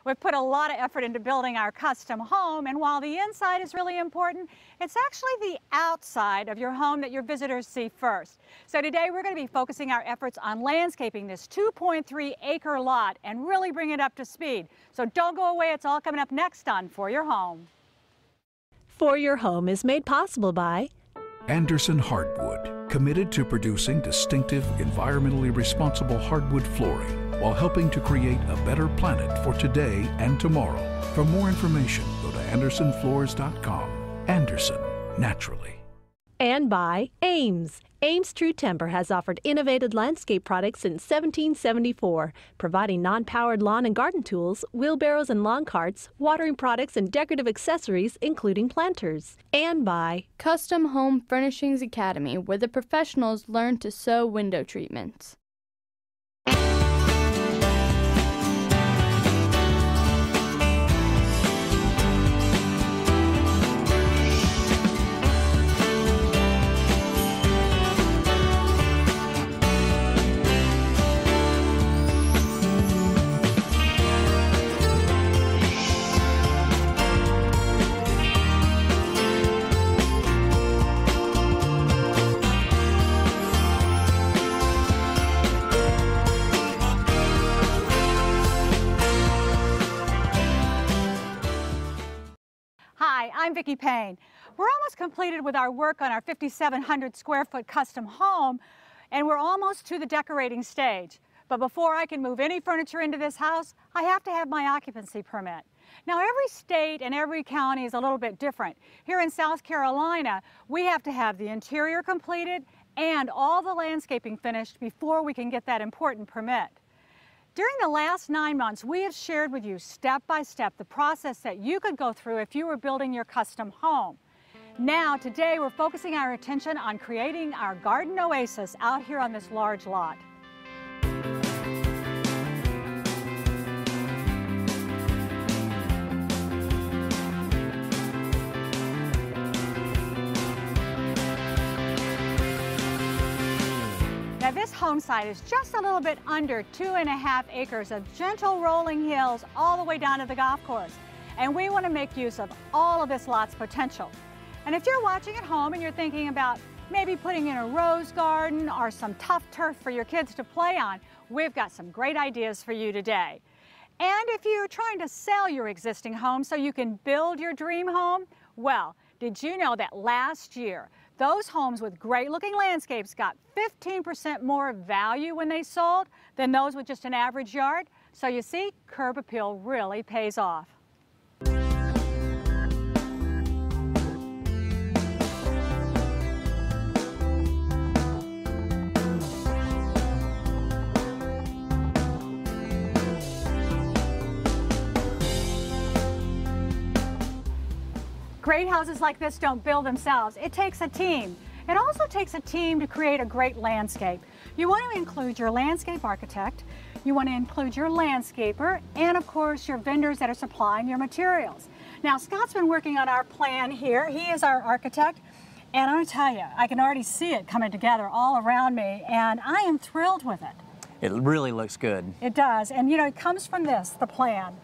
We've put a lot of effort into building our custom home, and while the inside is really important, it's actually the outside of your home that your visitors see first. So today we're going to be focusing our efforts on landscaping this 2.3-acre lot and really bring it up to speed. So don't go away, it's all coming up next on For Your Home. For Your Home is made possible by Anderson Hardwood, committed to producing distinctive, environmentally responsible hardwood flooring while helping to create a better planet for today and tomorrow. For more information, go to andersonfloors.com. Anderson, naturally. And by Ames. Ames True Timber has offered innovative landscape products since 1774, providing non-powered lawn and garden tools, wheelbarrows and lawn carts, watering products and decorative accessories, including planters. And by Custom Home Furnishings Academy, where the professionals learn to sew window treatments. Hi, I'm Vicki Payne. We're almost completed with our work on our 5,700 square foot custom home, and we're almost to the decorating stage. But before I can move any furniture into this house, I have to have my occupancy permit. Now, every state and every county is a little bit different. Here in South Carolina, we have to have the interior completed and all the landscaping finished before we can get that important permit. During the last 9 months, we have shared with you step by step the process that you could go through if you were building your custom home. Now, today, we're focusing our attention on creating our garden oasis out here on this large lot. Now, this home site is just a little bit under 2.5 acres of gentle rolling hills all the way down to the golf course. And we want to make use of all of this lot's potential. And if you're watching at home and you're thinking about maybe putting in a rose garden or some tough turf for your kids to play on, we've got some great ideas for you today. And if you're trying to sell your existing home so you can build your dream home, well, did you know that last year, those homes with great-looking landscapes got 15% more value when they sold than those with just an average yard? So you see, curb appeal really pays off. Great houses like this don't build themselves. It takes a team. It also takes a team to create a great landscape. You want to include your landscape architect, you want to include your landscaper, and of course your vendors that are supplying your materials. Now, Scott's been working on our plan here. He is our architect, and I'm going to tell you, I can already see it coming together all around me, and I am thrilled with it. It really looks good. It does, and you know, it comes from this, the plan.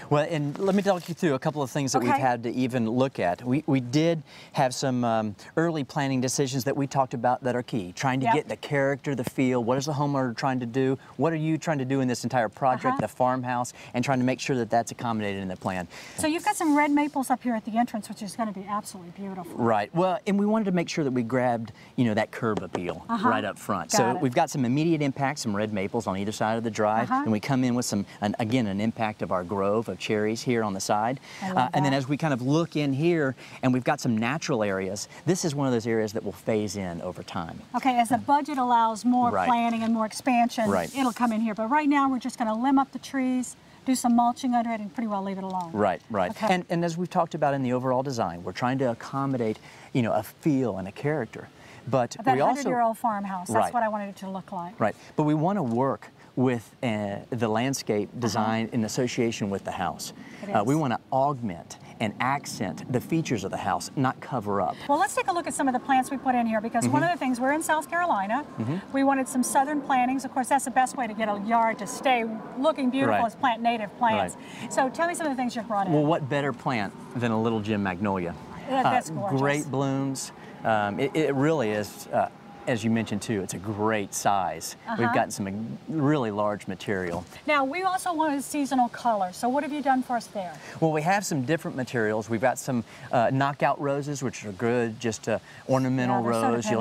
Well, and let me talk you through a couple of things that we've had to even look at. We did have some early planning decisions that we talked about that are key. Trying to get the character, the feel. What is the homeowner trying to do? What are you trying to do in this entire project, the farmhouse, and trying to make sure that that's accommodated in the plan. So you've got some red maples up here at the entrance, which is going to be absolutely beautiful. Right. Well, and we wanted to make sure that we grabbed, you know, that curb appeal right up front. So we've got some immediate impact, some red maples on either side of the drive, and we come in with some, again, an impact of our grove of cherries here on the side. And then as we kind of look in here, and we've got some natural areas, this is one of those areas that will phase in over time. Okay, as the budget allows more planning and more expansion, it'll come in here. But right now, we're just going to limb up the trees, do some mulching under it, and pretty well leave it alone. Right, right. Okay. And as we've talked about in the overall design, we're trying to accommodate, you know, a feel and a character. But that we also 100-year-old farmhouse, that's what I wanted it to look like. Right, but we want to work with the landscape design in association with the house. We want to augment and accent the features of the house, not cover up. Well, let's take a look at some of the plants we put in here, because one of the things, we're in South Carolina. We wanted some southern plantings. Of course, that's the best way to get a yard to stay looking beautiful, is plant native plants. So tell me some of the things you've brought in. Well, what better plant than a little gem magnolia? That's gorgeous. Great blooms. It really is, as you mentioned too, it's a great size. We've gotten some really large material. Now, we also wanted seasonal color, so what have you done for us there? Well, we have some different materials. We've got some knockout roses, which are good, just ornamental rose. So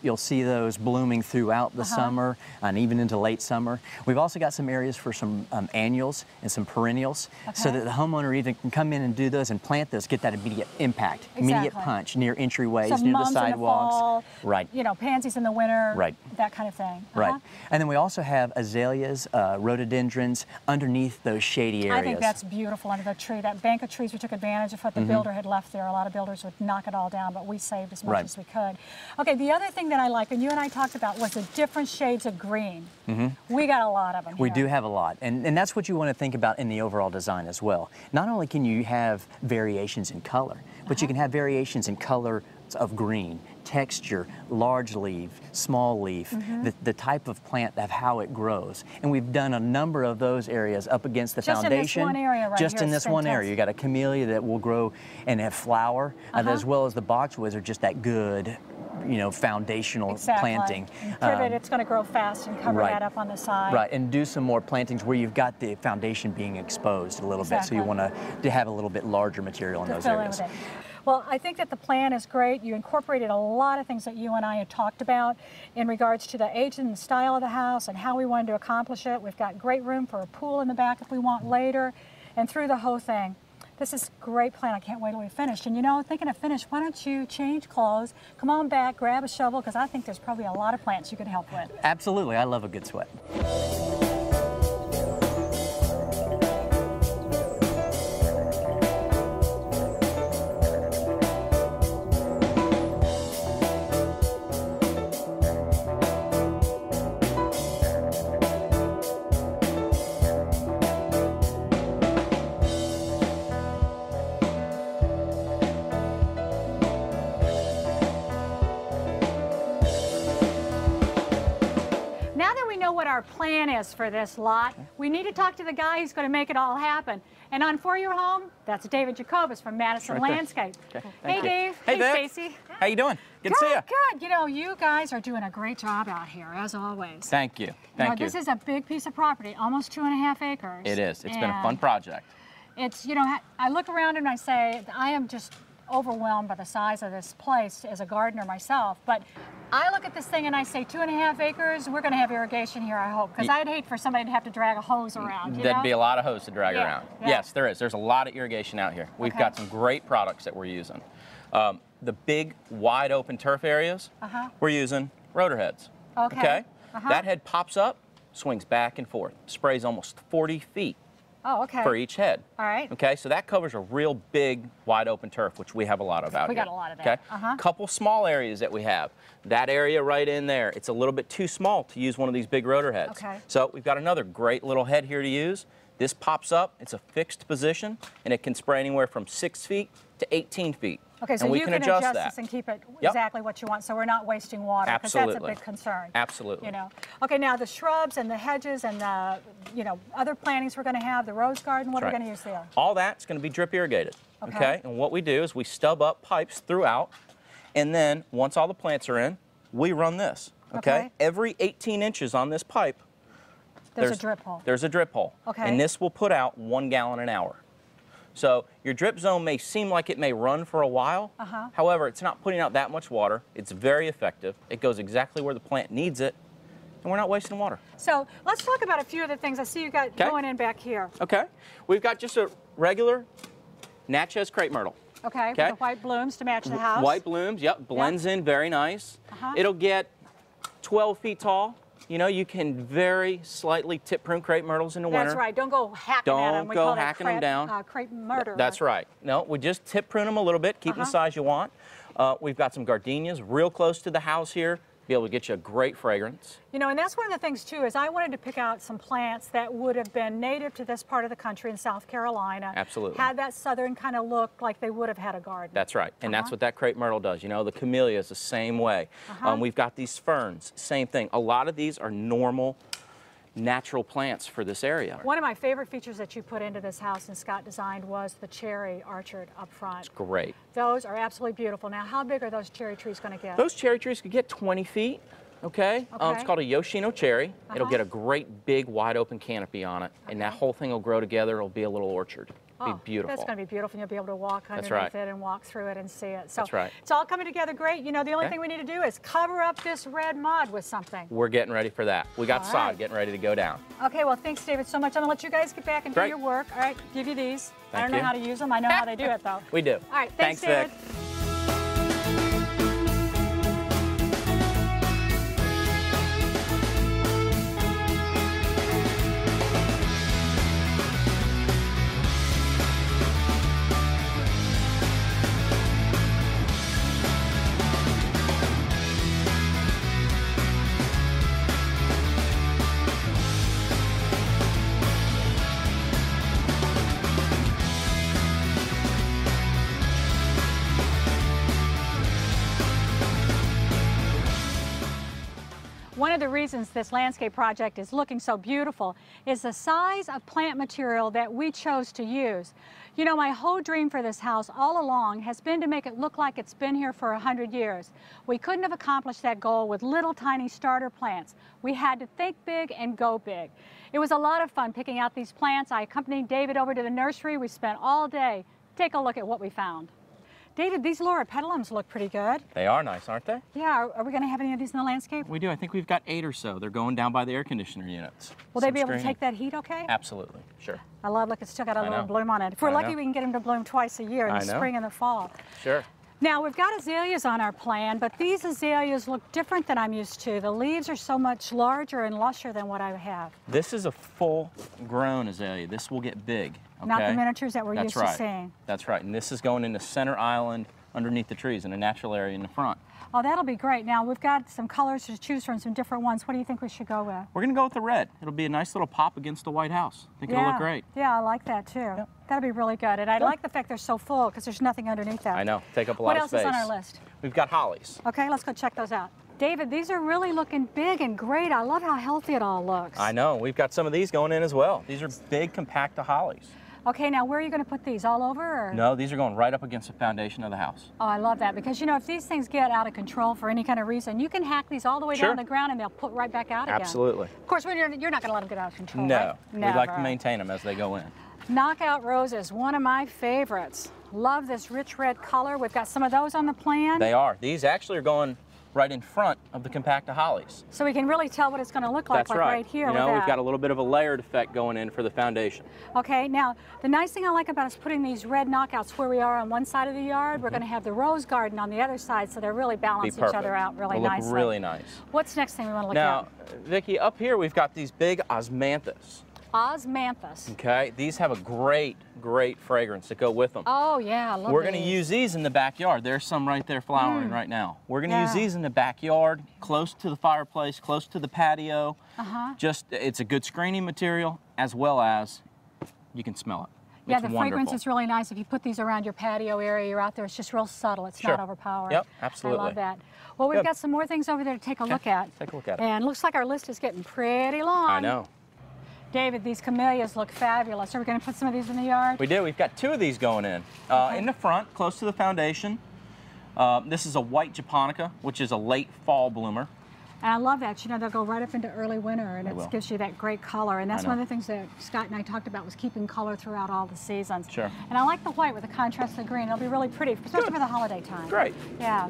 you'll see those blooming throughout the summer and even into late summer. We've also got some areas for some annuals and some perennials, so that the homeowner either can come in and do those and plant those, get that immediate impact, immediate punch near entryways, some near the mums sidewalks. In the fall, you know, pansies in the winter, that kind of thing. Right. And then we also have azaleas, rhododendrons underneath those shady areas. I think that's beautiful under the tree. That bank of trees, we took advantage of what the builder had left there. A lot of builders would knock it all down, but we saved as much as we could. Okay, the other thing that I like, and you and I talked about, was the different shades of green. We got a lot of them here. We do have a lot, and that's what you want to think about in the overall design as well. Not only can you have variations in color, but you can have variations in color of green, texture, large leaf, small leaf, the type of plant, of how it grows. And we've done a number of those areas up against the foundation. Just in this one area right Just here. in this one area. You got a camellia that will grow and have flower, as well as the boxwoods are just that good, you know, foundational planting. And pivot, it's going to grow fast and cover that up on the side. Right, and do some more plantings where you've got the foundation being exposed a little bit, so you want to have a little bit larger material in those areas. Well, I think that the plan is great. You incorporated a lot of things that you and I had talked about in regards to the age and the style of the house and how we wanted to accomplish it. We've got great room for a pool in the back if we want later, and through the whole thing. This is a great plan. I can't wait till we finish. And you know, thinking of finish, why don't you change clothes, come on back, grab a shovel, because I think there's probably a lot of plants you could help with. Absolutely. I love a good sweat. What our plan is for this lot, we need to talk to the guy who's going to make it all happen. And on For Your Home, that's David Jacobus from Madison Landscape. Hey, Dave. Hey, Stacy. How you doing? Good to see you. Good. You know, you guys are doing a great job out here, as always. Thank you. Thank you. This is a big piece of property, almost 2.5 acres. It is. It's been a fun project. It's, you know, I look around and I say, I am just overwhelmed by the size of this place as a gardener myself, but I look at this thing and I say 2.5 acres, we're going to have irrigation here, I hope, because I'd hate for somebody to have to drag a hose around. There'd be a lot of hose to drag around. Yes, there is. There's a lot of irrigation out here. We've got some great products that we're using. The big, wide open turf areas, we're using rotor heads. Okay? That head pops up, swings back and forth, sprays almost 40 feet. For each head. All right. Okay, so that covers a real big, wide open turf, which we have a lot of out here. We got a lot of that. Okay. Couple small areas that we have. That area right in there, it's a little bit too small to use one of these big rotor heads. Okay. So we've got another great little head here to use. This pops up, it's a fixed position, and it can spray anywhere from 6 feet to 18 feet. Okay, so and we you can adjust that. this and keep it exactly what you want, so we're not wasting water, because that's a big concern. Absolutely. You know. Okay, now the shrubs and the hedges and the, you know, other plantings we're going to have, the rose garden, what are we going to use there? All that's going to be drip irrigated. Okay. And what we do is we stub up pipes throughout, and then once all the plants are in, we run this. Okay. Every 18 inches on this pipe, there's a drip hole. There's a drip hole. Okay. And this will put out 1 gallon an hour. So your drip zone may seem like it may run for a while. However, it's not putting out that much water. It's very effective. It goes exactly where the plant needs it, and we're not wasting water. So let's talk about a few of the things I see you got going in back here. Okay. We've got just a regular Natchez crepe myrtle. Okay, with the white blooms to match the house. White blooms, blends in very nice. It'll get 12 feet tall. You know, you can very slightly tip prune crepe myrtles in the winter. That's right. Don't go hacking at them. Don't go hacking them down. Crepe murder. That's right. No, we just tip prune them a little bit, keep them the size you want. We've got some gardenias real close to the house here. be able to get you a great fragrance. You know, and that's one of the things too, is I wanted to pick out some plants that would have been native to this part of the country in South Carolina. Absolutely. Had that southern kind of look, like they would have had a garden. That's right, and that's what that crepe myrtle does. You know, the camellia is the same way. We've got these ferns, same thing. A lot of these are normal, natural plants for this area. One of my favorite features that you put into this house and Scott designed was the cherry orchard up front. It's great. Those are absolutely beautiful. Now, how big are those cherry trees going to get? Those cherry trees could get 20 feet. Okay. It's called a Yoshino cherry. It'll get a great big wide open canopy on it, and that whole thing will grow together. It'll be a little orchard. It'll be beautiful. That's going to be beautiful, and you'll be able to walk underneath it and walk through it and see it. So that's right. It's all coming together great. You know, the only thing we need to do is cover up this red mud with something. We're getting ready for that. We got sod getting ready to go down. Okay, well, thanks, David, so much. I'm going to let you guys get back and do your work. All right, give you these. I don't know how to use them. I know how they do it, though. We do. All right, thanks David. Vic. One of the reasons this landscape project is looking so beautiful is the size of plant material that we chose to use. You know, my whole dream for this house all along has been to make it look like it's been here for 100 years. We couldn't have accomplished that goal with little tiny starter plants. We had to think big and go big. It was a lot of fun picking out these plants. I accompanied David over to the nursery. We spent all day. Take a look at what we found. David, these loropetalums look pretty good. They are nice, aren't they? Yeah, are we going to have any of these in the landscape? We do. I think we've got 8 or so. They're going down by the air conditioner units. Will they be able to take that heat okay? Absolutely, sure. I love, look, it's still got a little bloom on it. If we're lucky, we can get them to bloom twice a year, in the spring and the fall. Sure. Now, we've got azaleas on our plan, but these azaleas look different than I'm used to. The leaves are so much larger and lusher than what I have. This is a full-grown azalea. This will get big, okay? Not the miniatures that we're used to seeing. That's right, and this is going into center island underneath the trees in a natural area in the front. Oh, that'll be great. Now, we've got some colors to choose from, some different ones. What do you think we should go with? We're going to go with the red. It'll be a nice little pop against the White House. I think it'll look great. Yeah, I like that too. Yep. That'll be really good. And I like the fact they're so full because there's nothing underneath that. I know. Take up a lot of space. What else is on our list? We've got hollies. Okay, let's go check those out. David, these are really looking big and great. I love how healthy it all looks. I know. We've got some of these going in as well. These are big, compact hollies. Okay, now where are you going to put these? All over? Or? No, these are going right up against the foundation of the house. Oh, I love that because, you know, if these things get out of control for any kind of reason, you can hack these all the way down the ground and they'll put right back out again. Absolutely. Of course, you're not going to let them get out of control, No. right? We like to maintain them as they go in. Knockout roses, one of my favorites. Love this rich red color. We've got some of those on the plan. They are. These actually are going right in front of the compacta hollies. So we can really tell what it's going to look like, That's right. Right here. You know, we've got a little bit of a layered effect going in for the foundation. Okay, now the nice thing I like about us putting these red knockouts where we are on one side of the yard, we're going to have the rose garden on the other side, so they're really balance each other out really nicely. Look really nice. What's next thing we want to look at? Now, Vicki, up here we've got these big osmanthus. Osmanthus. Okay, these have a great fragrance to go with them. Oh yeah, I love We're going to use these in the backyard. There's some right there flowering right now. We're going to use these in the backyard, close to the fireplace, close to the patio. It's a good screening material, as well as you can smell it. Yeah, the fragrance is really nice. If you put these around your patio area, you're out there, it's just real subtle. It's not overpowering. Yep, absolutely. I love that. Well, we've got some more things over there to take a look at. Take a look at it. And it looks like our list is getting pretty long. I know. David, these camellias look fabulous. Are we going to put some of these in the yard? We do. We've got 2 of these going in. In the front, close to the foundation. This is a white japonica, which is a late fall bloomer. And I love that. You know, they'll go right up into early winter, and it gives you that great color. And that's one of the things that Scott and I talked about was keeping color throughout all the seasons. Sure. And I like the white with the contrast of the green. It'll be really pretty, especially for the holiday time. Great. Yeah.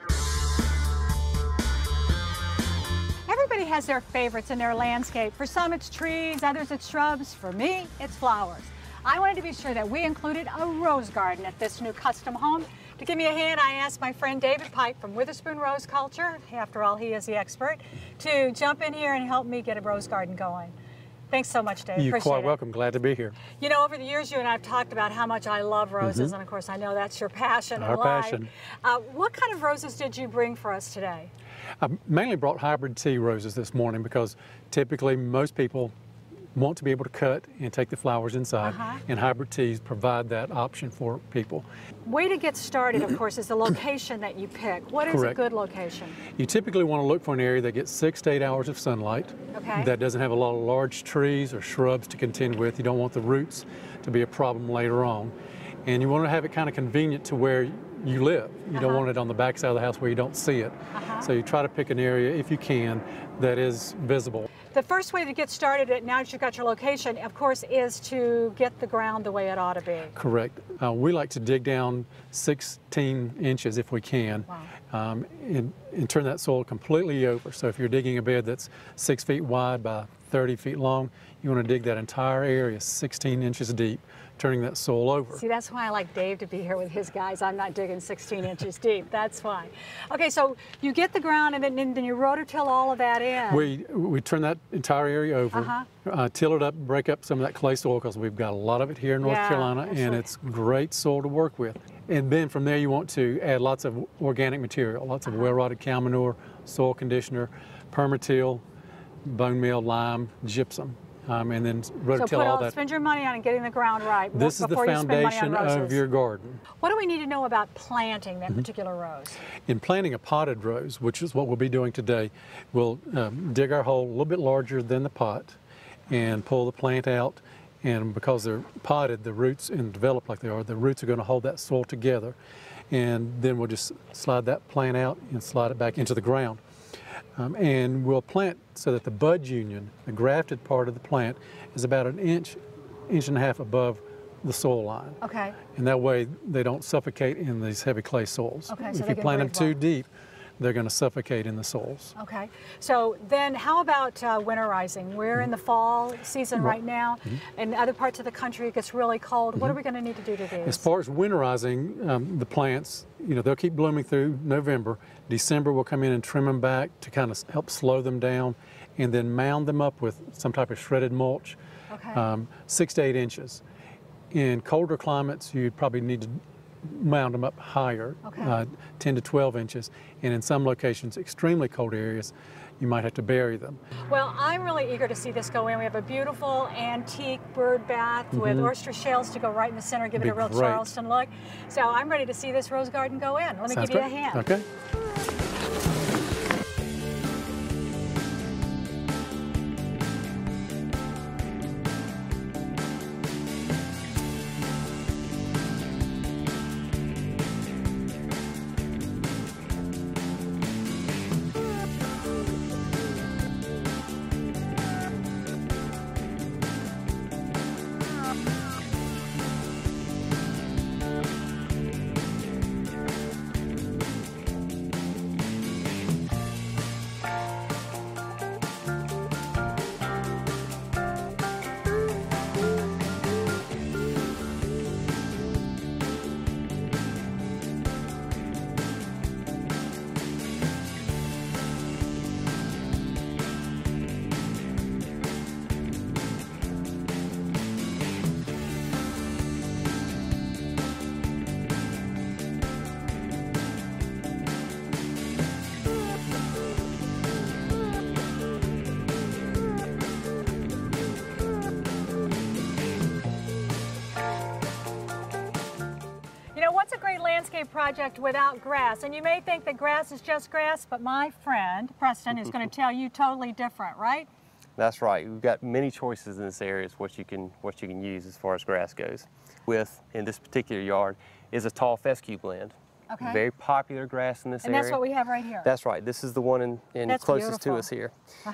Everybody has their favorites in their landscape. For some, it's trees, others, it's shrubs. For me, it's flowers. I wanted to be sure that we included a rose garden at this new custom home. To give me a hand, I asked my friend David Pike from Witherspoon Rose Culture, after all, he is the expert, to jump in here and help me get a rose garden going. Thanks so much, Dave. You're Appreciate quite it. welcome. Glad to be here. You know, over the years, you and I have talked about how much I love roses, and of course, I know that's your passion in Our life. passion. What kind of roses did you bring for us today? I mainly brought hybrid tea roses this morning because typically most people want to be able to cut and take the flowers inside, and hybrid teas provide that option for people. Way to get started, of course, is the location that you pick. What is a good location? You typically want to look for an area that gets 6 to 8 hours of sunlight, that doesn't have a lot of large trees or shrubs to contend with. You don't want the roots to be a problem later on. And you want to have it kind of convenient to where you live. You don't want it on the back side of the house where you don't see it. So you try to pick an area, if you can, that is visible. The first way to get started, now that you've got your location, of course, is to get the ground the way it ought to be. Correct. We like to dig down 16 inches if we can, and turn that soil completely over. So if you're digging a bed that's 6 feet wide by 30 feet long, you want to dig that entire area 16 inches deep, turning that soil over. See, that's why I like Dave to be here with his guys. I'm not digging 16 inches deep. That's why. Okay, so you get the ground, and then you rototill all of that in. We turn that entire area over, till it up, break up some of that clay soil because we've got a lot of it here in North Carolina, and it's great soil to work with. And then from there you want to add lots of organic material, lots of well-rotted cow manure, soil conditioner, permatill, bone meal, lime, gypsum. And then rototill all that. Spend your money on getting the ground right. This is the foundation of your garden. What do we need to know about planting that particular rose? In planting a potted rose, which is what we'll be doing today, we'll dig our hole a little bit larger than the pot and pull the plant out. And because they're potted, the roots, and developed like they are, the roots are going to hold that soil together. And then we'll just slide that plant out and slide it back into the ground. And we'll plant so that the bud union, the grafted part of the plant, is about an inch and a half above the soil line. Okay. And that way they don't suffocate in these heavy clay soils. Okay, so if you plant them too deep, they're going to suffocate in the soils. Okay. So then how about winterizing? We're in the fall season right now. In other parts of the country it gets really cold. What are we going to need to do to these? As far as winterizing the plants, you know, they'll keep blooming through November. December we'll come in and trim them back to kind of help slow them down, and then mound them up with some type of shredded mulch, 6 to 8 inches. In colder climates, you'd probably need to mound them up higher, 10 to 12 inches. And in some locations, extremely cold areas, you might have to bury them. Well, I'm really eager to see this go in. We have a beautiful antique bird bath with oyster shells to go right in the center, give it a real Charleston look. So I'm ready to see this rose garden go in. Let me give you a hand. Okay. What's a great landscape project without grass? And you may think that grass is just grass, but my friend, Preston, is going to tell you totally different, right? That's right. We've got many choices in this area as what you can use as far as grass goes. In this particular yard, is a tall fescue blend. Okay. Very popular grass in this area. And that's what we have right here. That's right. This is the one closest beautiful. to us here.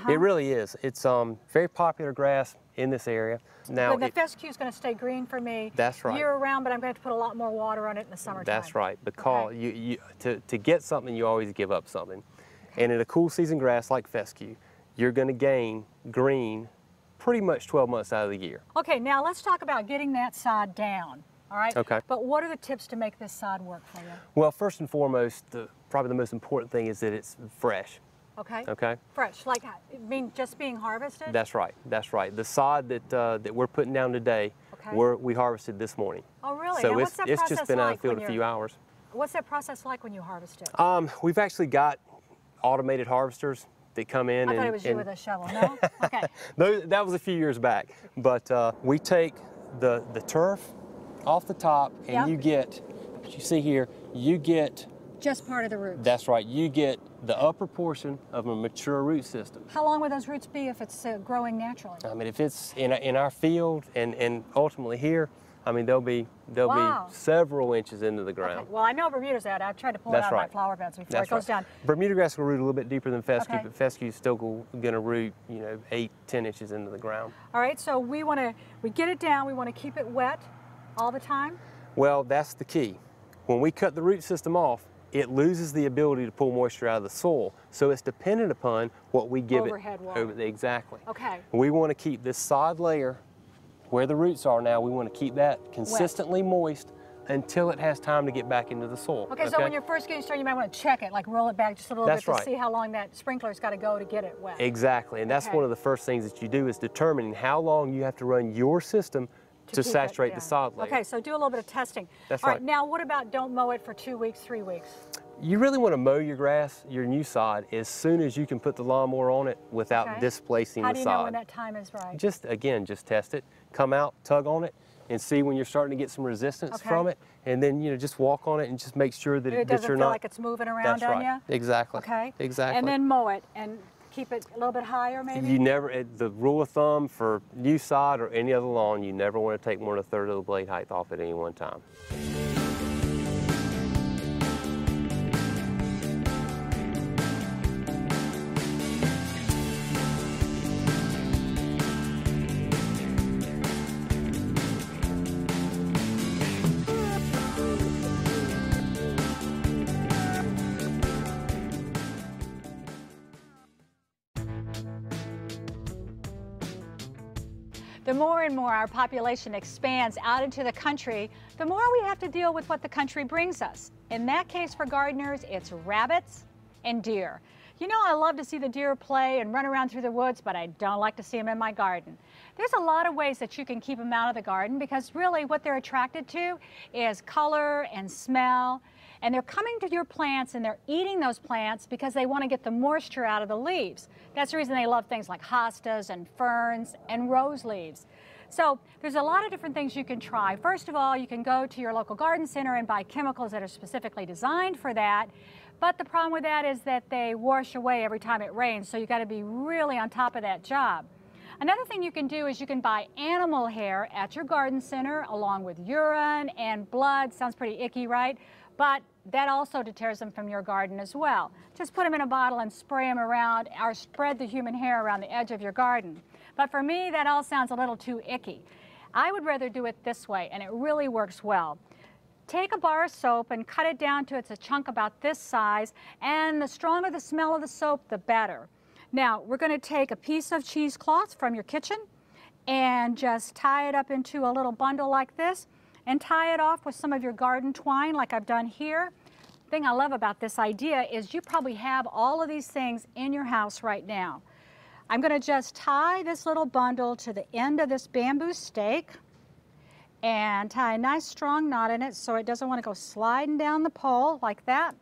It really is. It's very popular grass in this area. Now, the fescue is going to stay green for me year round, but I'm going to have to put a lot more water on it in the summertime. That's right. Because to get something, you always give up something. And in a cool season grass like fescue, you're going to gain green pretty much 12 months out of the year. Okay, now let's talk about getting that sod down. All right. Okay. But what are the tips to make this sod work for you? Well, first and foremost, probably the most important thing is that it's fresh. Okay. Okay. Fresh, like just being harvested? That's right. That's right. The sod that we're putting down today, we harvested this morning. Oh, really? So now, what's that process just been out of the like field a few hours. What's that process like when you harvest it? We've actually got automated harvesters that come in. I thought it was you with a shovel. No? Okay. That was a few years back. But we take the turf off the top, and you get, what you see here, you get just part of the roots. That's right. You get the upper portion of a mature root system. How long would those roots be if it's growing naturally? I mean, if it's in our field and ultimately here, I mean, they'll be several inches into the ground. Okay. Well, I know Bermuda's out. I've tried to pull it out of my flower beds before it goes down. Bermuda grass will root a little bit deeper than fescue, but fescue is still going to root, 8, 10 inches into the ground. All right. So we get it down. We want to keep it wet all the time. Well, that's the key. When we cut the root system off, it loses the ability to pull moisture out of the soil. So it's dependent upon what we give Overhead water. Exactly. Okay. We want to keep this sod layer where the roots are now. We want to keep that consistently moist until it has time to get back into the soil. Okay, so when you're first getting started, you might want to check it, like roll it back just a little bit to see how long that sprinkler's got to go to get it wet. Exactly, and that's one of the first things that you do is determining how long you have to run your system to saturate the sod layer. Okay, so do a little bit of testing. That's All right. Now, what about don't mow it for 2 weeks, 3 weeks? You really want to mow your grass, your new sod, as soon as you can put the lawnmower on it without displacing the sod. How do you know when that time is right? Just test it. Come out, tug on it, and see when you're starting to get some resistance from it, and then just walk on it and just make sure that it doesn't feel like it's moving around on you. Exactly. Okay. Exactly. And then mow it and keep it a little bit higher, maybe. You never. The rule of thumb for new sod or any other lawn, you never want to take more than a third of the blade height off at any one time. The more and more our population expands out into the country, the more we have to deal with what the country brings us. In that case, for gardeners, it's rabbits and deer. You know, I love to see the deer play and run around through the woods, but I don't like to see them in my garden. There's a lot of ways that you can keep them out of the garden because really what they're attracted to is color and smell. And they're coming to your plants and they're eating those plants because they want to get the moisture out of the leaves. That's the reason they love things like hostas and ferns and rose leaves. So there's a lot of different things you can try. First of all, you can go to your local garden center and buy chemicals that are specifically designed for that. But the problem with that is that they wash away every time it rains, so you got to be really on top of that job. Another thing you can do is you can buy animal hair at your garden center along with urine and blood. Sounds pretty icky, right? But that also deters them from your garden as well. Just put them in a bottle and spray them around or spread the human hair around the edge of your garden. But for me, that all sounds a little too icky. I would rather do it this way, and it really works well. Take a bar of soap and cut it down to a chunk about this size, and the stronger the smell of the soap, the better. Now, we're going to take a piece of cheesecloth from your kitchen and just tie it up into a little bundle like this and tie it off with some of your garden twine like I've done here. The thing I love about this idea is you probably have all of these things in your house right now. I'm going to just tie this little bundle to the end of this bamboo stake and tie a nice strong knot in it so it doesn't want to go sliding down the pole like that.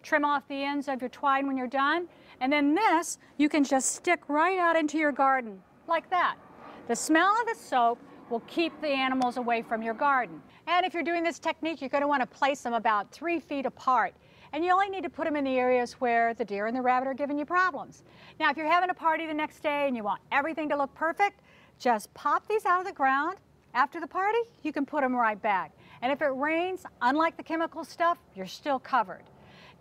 Trim off the ends of your twine when you're done. And then this, you can just stick right out into your garden like that. The smell of the soap will keep the animals away from your garden. And if you're doing this technique, you're going to want to place them about 3 feet apart. And you only need to put them in the areas where the deer and the rabbit are giving you problems. Now, if you're having a party the next day and you want everything to look perfect, just pop these out of the ground. After the party, you can put them right back. And if it rains, unlike the chemical stuff, you're still covered.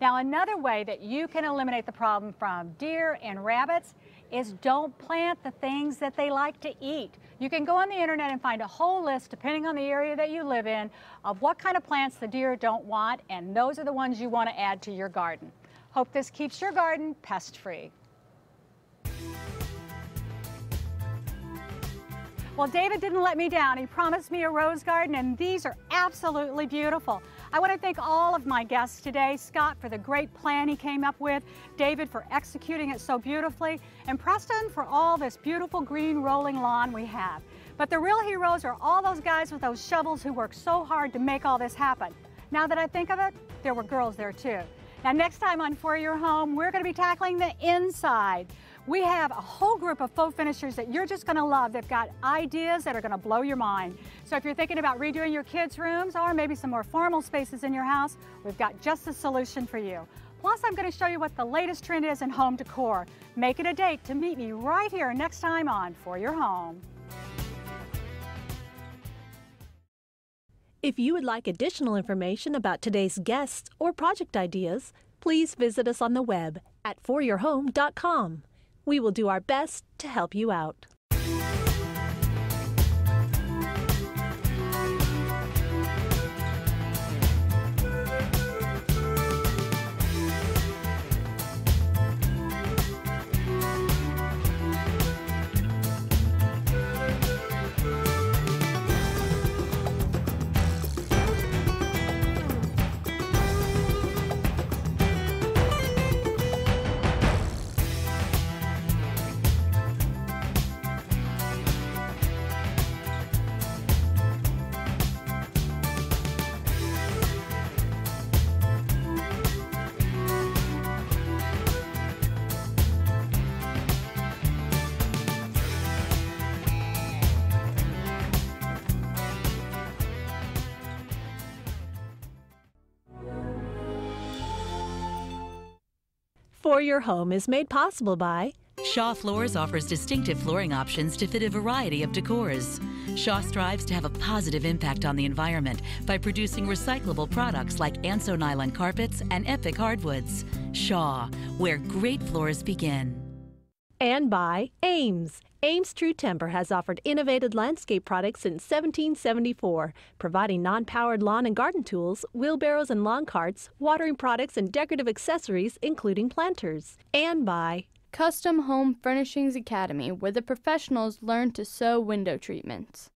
Now, another way that you can eliminate the problem from deer and rabbits is don't plant the things that they like to eat. You can go on the internet and find a whole list, depending on the area that you live in, of what kind of plants the deer don't want, and those are the ones you want to add to your garden. Hope this keeps your garden pest-free. Well, David didn't let me down. He promised me a rose garden, and these are absolutely beautiful. I want to thank all of my guests today. Scott for the great plan he came up with, David for executing it so beautifully, and Preston for all this beautiful green rolling lawn we have. But the real heroes are all those guys with those shovels who worked so hard to make all this happen. Now that I think of it, there were girls there too. Now next time on For Your Home, we're going to be tackling the inside. We have a whole group of faux finishers that you're just going to love. They've got ideas that are going to blow your mind. So if you're thinking about redoing your kids' rooms or maybe some more formal spaces in your house, we've got just the solution for you. Plus, I'm going to show you what the latest trend is in home decor. Make it a date to meet me right here next time on For Your Home. If you would like additional information about today's guests or project ideas, please visit us on the web at foryourhome.com. We will do our best to help you out. For Your Home is made possible by Shaw Floors offers distinctive flooring options to fit a variety of decors. Shaw strives to have a positive impact on the environment by producing recyclable products like Anso nylon carpets and Epic hardwoods. Shaw, where great floors begin. And by Ames. Ames True Timber has offered innovative landscape products since 1774, providing non-powered lawn and garden tools, wheelbarrows and lawn carts, watering products and decorative accessories, including planters. And by Custom Home Furnishings Academy, where the professionals learn to sew window treatments.